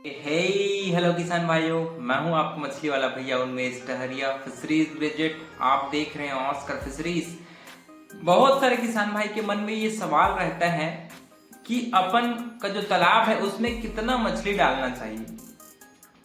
हे hello किसान भाइयों, मैं हूं आपका मछली वाला भैया उन्मेष टहरिया फिशरीज ग्रेजुएट। आप देख रहे हैं ऑस्कर फिशरीज। बहुत सारे किसान भाई के मन में ये सवाल रहता है कि अपन का जो तालाब है उसमें कितना मछली डालना चाहिए।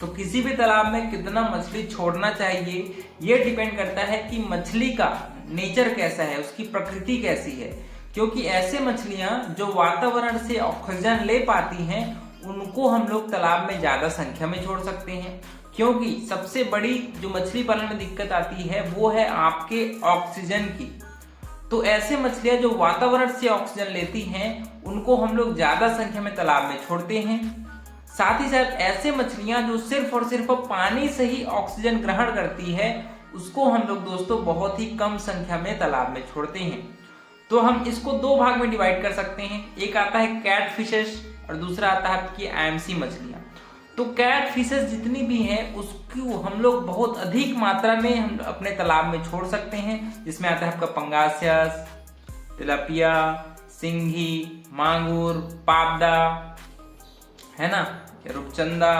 तो किसी भी तालाब में कितना मछली छोड़ना चाहिए ये डिपेंड करता है कि मछली का नेचर कैसा है, उसकी प्रकृति कैसी है। क्योंकि ऐसे मछलियां जो वातावरण से ऑक्सीजन ले पाती हैं उनको हम लोग तालाब में ज्यादा संख्या में छोड़ सकते हैं। क्योंकि सबसे बड़ी जो मछली पालन में दिक्कत आती है वो है आपके ऑक्सीजन की। तो ऐसे मछलियां जो वातावरण से ऑक्सीजन लेती हैं उनको हम लोग ज्यादा संख्या में तालाब में छोड़ते हैं। साथ ही साथ ऐसे मछलियां जो सिर्फ और सिर्फ पानी से ही ऑक्सीजन ग्रहण करती है उसको हम लोग दोस्तों बहुत ही कम संख्या में तालाब में छोड़ते हैं। तो हम इसको दो भाग में डिवाइड कर सकते हैं। एक आता है कैट फिशेस और दूसरा आता है आपकी आईएमसी मछलियां। तो कैट फिशेस जितनी भी हैं उसको हम लोग बहुत अधिक मात्रा में हम अपने तालाब में छोड़ सकते हैं, जिसमें आता है आपका पंगासियस, तिलापिया, सिंघी, मांगुर, पाबदा, है ना, रूपचंदा।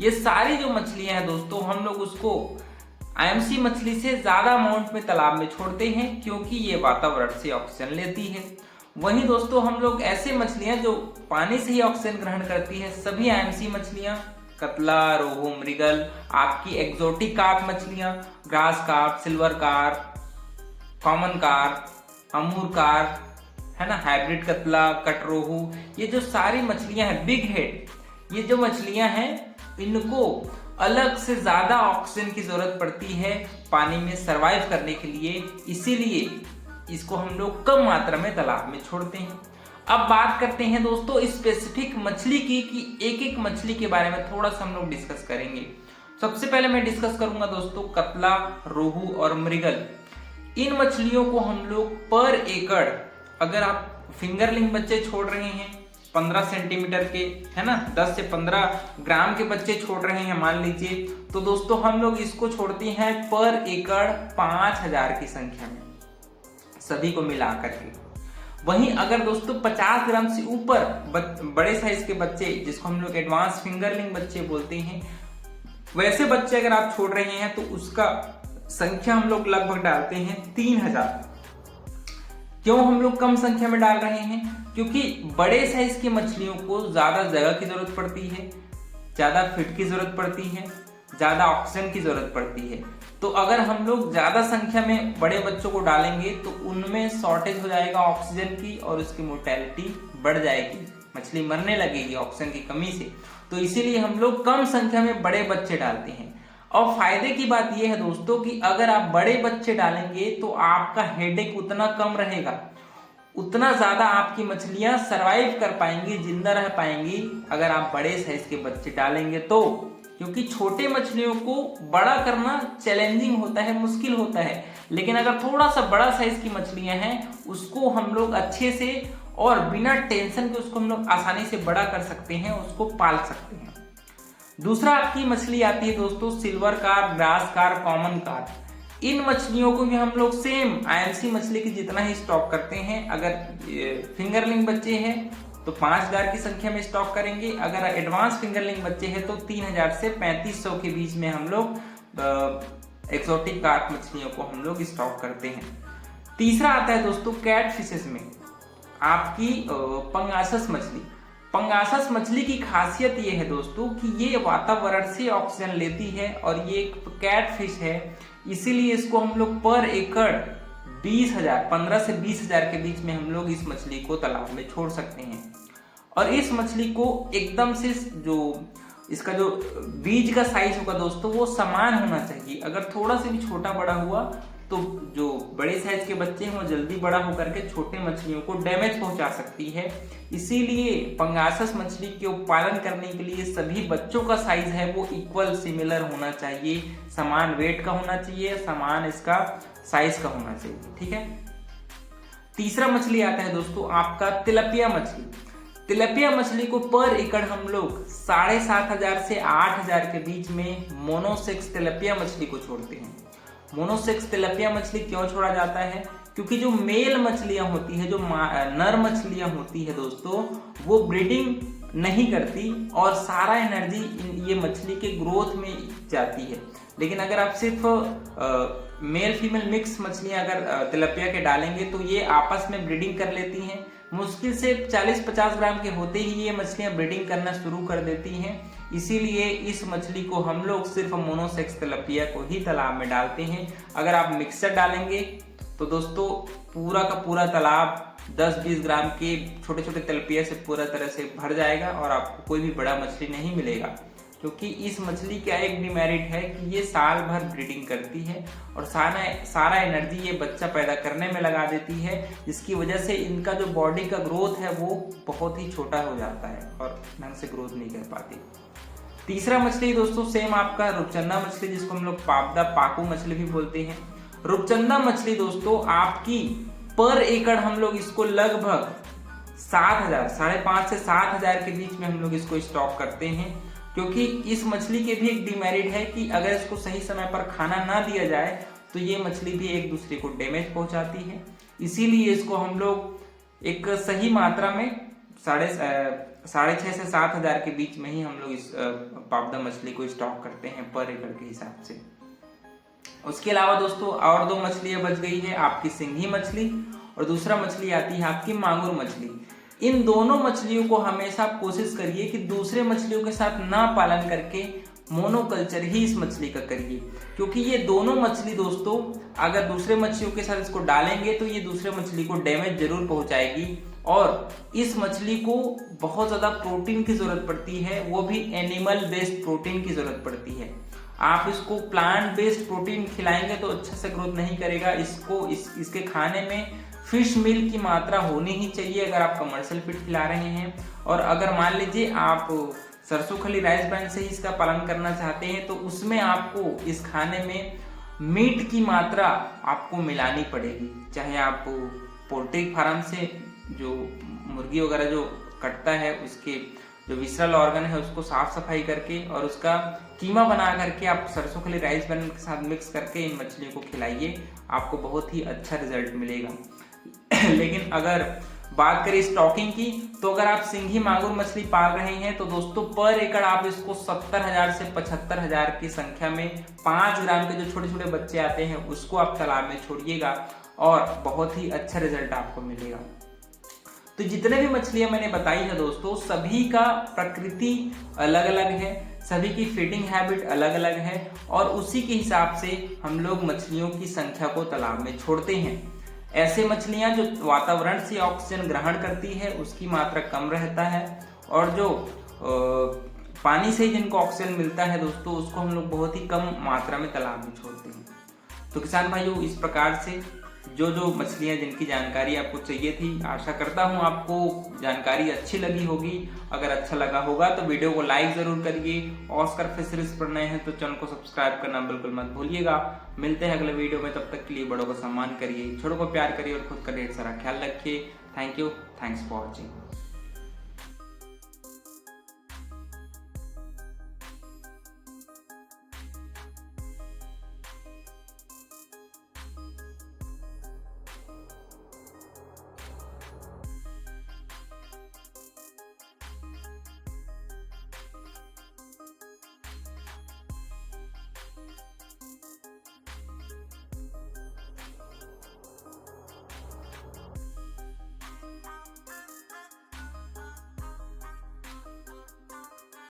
ये सारी जो मछलियां हैं दोस्तों हम लोग उसको आईएमसी मछली से ज्यादा अमाउंट में तालाब में छोड़ते हैं क्योंकि ये वातावरण से ऑक्सीजन लेती है। वहीं दोस्तों हम लोग ऐसे मछलियां जो पानी से ही ऑक्सीजन ग्रहण करती है, सभी आईएमसी मछलियां, कतला, रोहू, मृगल, आपकी एक्सोटिक कार्प मछलियां, grass carp, silver carp, common carp, Amur carp, है ना, हाइब्रिड कतला, कटरोहू, ये जो सारी मछलियां हैं बिग हेड, ये जो मछलियां हैं इनको अलग से ज्यादा ऑक्सीजन की जरूरत पड़ती है पानी में सरवाइव करने के लिए, इसीलिए इसको हम लोग कम मात्रा में तालाब में छोड़ते हैं। अब बात करते हैं दोस्तों स्पेसिफिक मछली की कि एक एक मछली के बारे में थोड़ा सा हम लोग डिस्कस करेंगे। सबसे पहले मैं डिस्कस करूंगा दोस्तों कतला, रोहू और मृगल। इन मछलियों को हम लोग पर एकड़, अगर आप फिंगरलिंग बच्चे छोड़ रहे हैं 15 सेंटीमीटर के, है ना, 10 से 15 ग्राम के बच्चे छोड़ रहे हैं मान लीजिए, तो दोस्तों हम लोग इसको छोड़ते हैं पर एकड़ 5000 की संख्या में सभी को मिला करके। वहीं अगर दोस्तों 50 ग्राम से ऊपर बड़े साइज के बच्चे, जिसको हम लोग एडवांस फिंगरलिंग बच्चे बोलते हैं, वैसे बच्चे अगर आप छोड़ रहे हैं तो उसका संख्या हम लोग लगभग डालते हैं 3000। क्यों हम लोग कम संख्या में डाल रहे हैं? क्योंकि बड़े साइज की मछलियों को ज्यादा जगह की जरूरत पड़ती है, ज्यादा फीड की जरूरत पड़ती है, ज्यादा ऑक्सीजन की जरूरत पड़ती है। तो अगर हम लोग ज्यादा संख्या में बड़े बच्चों को डालेंगे तो उनमें शॉर्टेज हो जाएगा ऑक्सीजन की और उसकी मोर्टेलिटी बढ़ जाएगी, मछली मरने लगेगी ऑक्सीजन की कमी से। तो इसीलिए हम लोग कम संख्या में बड़े बच्चे डालते हैं। और फायदे की बात यह है दोस्तों कि अगर आप बड़े बच्चे डालेंगे तो आपका हेडेक उतना कम रहेगा, उतना ज्यादा आपकी मछलियां सरवाइव कर पाएंगी, जिंदा रह पाएंगी अगर आप बड़े साइज के बच्चे डालेंगे तो। क्योंकि छोटे मछलियों को बड़ा करना चैलेंजिंग होता है, मुश्किल होता है, लेकिन अगर थोड़ा सा बड़ा साइज की मछलियां हैं उसको हम लोग अच्छे से और बिना टेंशन के उसको हम लोग आसानी से बड़ा कर सकते हैं, उसको पाल सकते हैं। दूसरा आपकी मछली आती है दोस्तों silver carp, grass carp, common carp. इन मछलियों को भी हम लोग सेम आईएमसी मछली की जितना ही स्टॉक करते हैं। अगर फिंगरलिंग बच्चे हैं तो 5000 की संख्या में स्टॉक करेंगे, अगर एडवांस फिंगरलिंग बच्चे हैं तो 3000 से 3500 के बीच में हम लोग एक्सोटिक कार्प मछलियों को हम लोग स्टॉक करते हैं। तीसरा आता है दोस्तों कैट फिशेस में आपकी पंगासस मछली। पंगासस मछली की खासियत ये है दोस्तों कि ये वातावरण से ऑक्सीजन लेती है और ये एक कैट फिश है, इसीलिए इसको हम लोग पर एकड़ 20,000, 15 से 20,000 के बीच में हम लोग इस मछली को तालाब में छोड़ सकते हैं। और इस मछली को एकदम से जो इसका जो बीज का साइज होगा दोस्तों वो समान होना चाहिए। अगर थोड़ा सा भी छोटा बड़ा हुआ तो जो बड़े साइज के बच्चे हैं वो जल्दी बड़ा होकर के छोटे मछलियों को डैमेज पहुंचा सकती है। इसीलिए पंगासस मछली के पालन करने के लिए सभी बच्चों का साइज है वो इक्वल सिमिलर होना चाहिए, समान वेट का होना चाहिए, समान इसका साइज का होना चाहिए, ठीक है। तीसरा मछली आता है दोस्तों आपका तिलपिया मछली। तिलपिया मछली को पर एकड़ हम लोग 7500 से 8000 के बीच में मोनोसेक्स तिलपिया मछली को छोड़ते हैं। मोनोसेक्स तिलपिया मछली क्यों छोड़ा जाता है? क्योंकि जो मेल मछलियां होती है, जो नर मछलियां होती है दोस्तों, वो ब्रीडिंग नहीं करती और सारा एनर्जी ये मछली के ग्रोथ में जाती है। लेकिन अगर आप सिर्फ मेल फीमेल मिक्स मछलियां अगर तिलपिया के डालेंगे तो ये आपस में ब्रीडिंग कर लेती हैं। मुश्किल से 40-50 ग्राम के होते ही ये मछलियां ब्रीडिंग करना शुरू कर देती हैं। इसीलिए इस मछली को हम लोग सिर्फ मोनोसेक्स तिलपिया को ही तालाब में डालते हैं। अगर आप मिक्सर डालेंगे तो दोस्तों पूरा का पूरा तालाब 10-20 ग्राम के छोटे छोटे तिलपिया से पूरा तरह से भर जाएगा और आपको कोई भी बड़ा मछली नहीं मिलेगा। क्योंकि इस मछली का एक डिमेरिट है कि ये साल भर ब्रीडिंग करती है और सारा एनर्जी ये बच्चा पैदा करने में लगा देती है, जिसकी वजह से इनका जो बॉडी का ग्रोथ है वो बहुत ही छोटा हो जाता है और ढंग से ग्रोथ नहीं कर पाती। तीसरा मछली दोस्तों सेम आपका रूपचंदा मछली, जिसको हम लोग पापदा पाकू मछली भी बोलते हैं। रूपचंदा मछली दोस्तों आपकी पर एकड़ हम लोग इसको लगभग 7,000, 5,500 से 7,000 के बीच में हम लोग इसको स्टॉक करते हैं। क्योंकि इस मछली के भी एक डिमेरिट है कि अगर इसको सही समय पर खाना ना दिया जाए तो ये मछली भी एक दूसरे को डैमेज पहुंचाती है। इसीलिए इसको हम लोग एक सही मात्रा में 6,500 से 7,000 के बीच में ही हम लोग इस पापदा मछली को स्टॉक करते हैं पर एकड़ के हिसाब से। उसके अलावा दोस्तों और 2 मछलियां बच गई है, आपकी सिंघी मछली और दूसरा मछली आती है आपकी मांगुर मछली। इन दोनों मछलियों को हमेशा आप कोशिश करिए कि दूसरे मछलियों के साथ ना पालन करके मोनोकल्चर ही इस मछली का करिए। क्योंकि ये दोनों मछली दोस्तों अगर दूसरे मछलियों के साथ इसको डालेंगे तो ये दूसरे मछली को डैमेज जरूर पहुंचाएगी और इस मछली को बहुत ज्यादा प्रोटीन की जरूरत पड़ती है, वो भी एनिमल बेस्ड प्रोटीन की जरूरत पड़ती है। आप इसको प्लांट बेस्ड प्रोटीन खिलाएंगे तो अच्छा से ग्रोथ नहीं करेगा। इसके खाने में फिश मील की मात्रा होनी ही चाहिए अगर आप कमर्शियल फीड खिला रहे हैं। और अगर मान लीजिए आप सरसों खली राइस ब्रांड से ही इसका पालन करना चाहते हैं तो उसमें आपको इस खाने में मीट की मात्रा आपको मिलानी पड़ेगी। चाहे आप पोल्ट्री फार्म से जो मुर्गी वगैरह जो कटता है उसके जो विसरल ऑर्गन है उसको साफ सफाई करके और उसका कीमा बना करके आप सरसों खली राइस ब्रांड के साथ मिक्स करके इन मछलियों को खिलाइए, आपको बहुत ही अच्छा रिजल्ट मिलेगा। लेकिन अगर बात करें स्टॉकिंग की तो अगर आप सिंघी मांगुर मछली पाल रहे हैं तो दोस्तों पर एकड़ आप इसको 70,000 से 75,000 की संख्या में 5 ग्राम के जो छोटे छोटे बच्चे आते हैं उसको आप तालाब में छोड़िएगा और बहुत ही अच्छा रिजल्ट आपको मिलेगा। तो जितने भी मछलियां मैंने बताई है दोस्तों सभी का प्रकृति अलग अलग है, सभी की फीडिंग हैबिट अलग अलग है और उसी के हिसाब से हम लोग मछलियों की संख्या को तालाब में छोड़ते हैं। ऐसे मछलियां जो वातावरण से ऑक्सीजन ग्रहण करती है उसकी मात्रा कम रहता है और जो पानी से जिनको ऑक्सीजन मिलता है दोस्तों उसको हम लोग बहुत ही कम मात्रा में तालाब में छोड़ते हैं। तो किसान भाइयों इस प्रकार से जो मछलियां जिनकी जानकारी आपको चाहिए थी, आशा करता हूं आपको जानकारी अच्छी लगी होगी। अगर अच्छा लगा होगा तो वीडियो को लाइक जरूर करिए। ऑस्कर फिशरीज पर नए हैं तो चैनल को सब्सक्राइब करना बिल्कुल मत भूलिएगा। मिलते हैं अगले वीडियो में, तब तक के लिए बड़ों का सम्मान करिए, छोटों को प्यार करिए और खुद का ढेर सारा ख्याल रखिए। Thank you, thanks for watching.